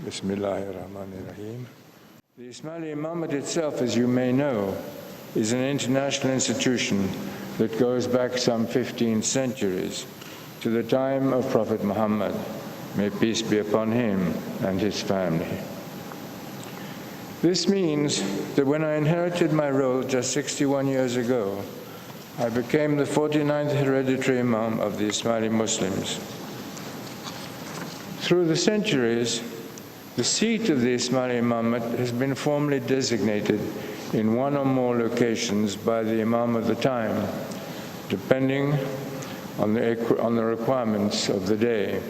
Bismillahirrahmanirrahim. The Ismaili Imamat itself, as you may know, is an international institution that goes back some 15 centuries to the time of Prophet Muhammad, may peace be upon him and his family. This means that when I inherited my role just 61 years ago, I became the 49th hereditary Imam of the Ismaili Muslims. Through the centuries, the seat of the Ismaili Imamat has been formally designated in one or more locations by the Imam of the time, depending on the requirements of the day.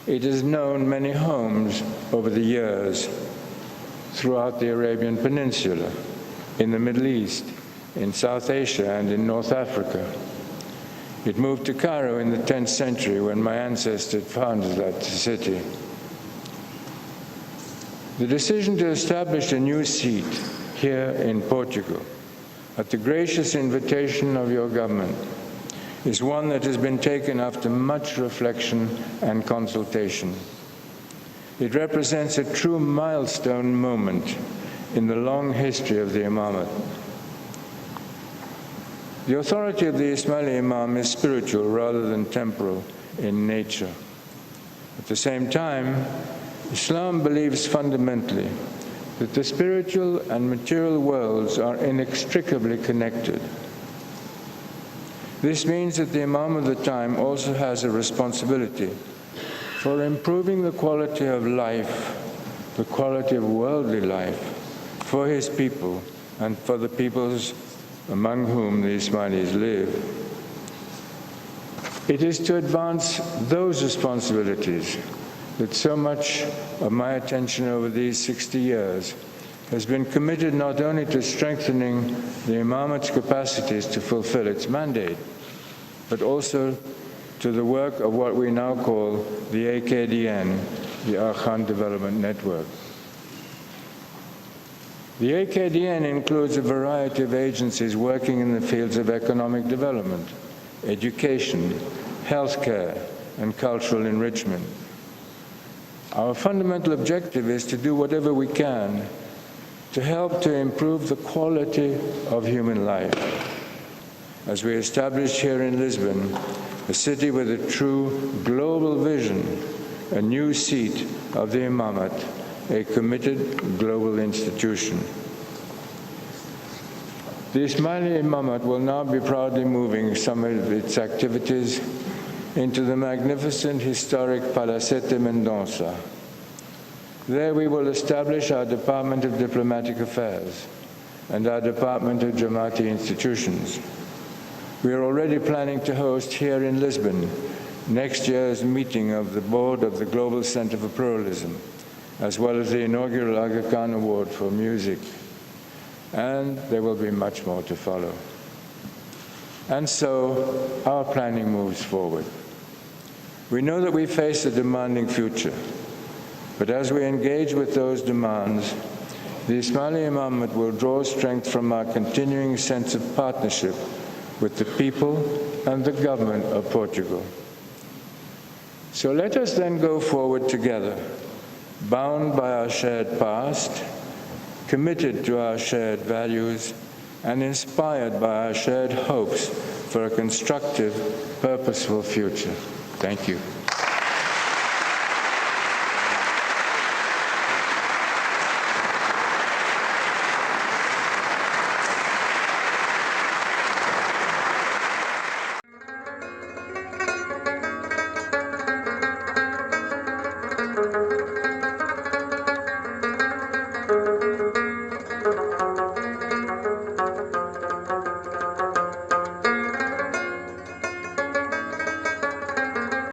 It has known many homes over the years throughout the Arabian Peninsula, in the Middle East, in South Asia, and in North Africa. It moved to Cairo in the 10th century when my ancestors founded that city. The decision to establish a new seat here in Portugal, at the gracious invitation of your government, is one that has been taken after much reflection and consultation. It represents a true milestone moment in the long history of the Imamat. The authority of the Ismaili Imam is spiritual rather than temporal in nature. At the same time, Islam believes fundamentally that the spiritual and material worlds are inextricably connected. This means that the Imam of the time also has a responsibility for improving the quality of life, the quality of worldly life, for his people and for the peoples among whom the Ismailis live. It is to advance those responsibilities that so much of my attention over these 60 years has been committed not only to strengthening the Imamat's capacities to fulfill its mandate, but also to the work of what we now call the AKDN, the Arkan Development Network. The AKDN includes a variety of agencies working in the fields of economic development, education, healthcare, and cultural enrichment. Our fundamental objective is to do whatever we can to help to improve the quality of human life. As we established here in Lisbon, a city with a true global vision, a new seat of the Imamat, a committed global institution. The Ismaili Imamat will now be proudly moving some of its activities into the magnificent historic Palacete Mendonça. There we will establish our Department of Diplomatic Affairs and our Department of Jamaati Institutions. We are already planning to host here in Lisbon next year's meeting of the board of the Global Center for Pluralism, as well as the inaugural Aga Khan Award for Music. And there will be much more to follow. And so our planning moves forward. We know that we face a demanding future, but as we engage with those demands, the Ismaili Imamat will draw strength from our continuing sense of partnership with the people and the government of Portugal. So let us then go forward together, bound by our shared past, committed to our shared values, and inspired by our shared hopes for a constructive, purposeful future. Thank you.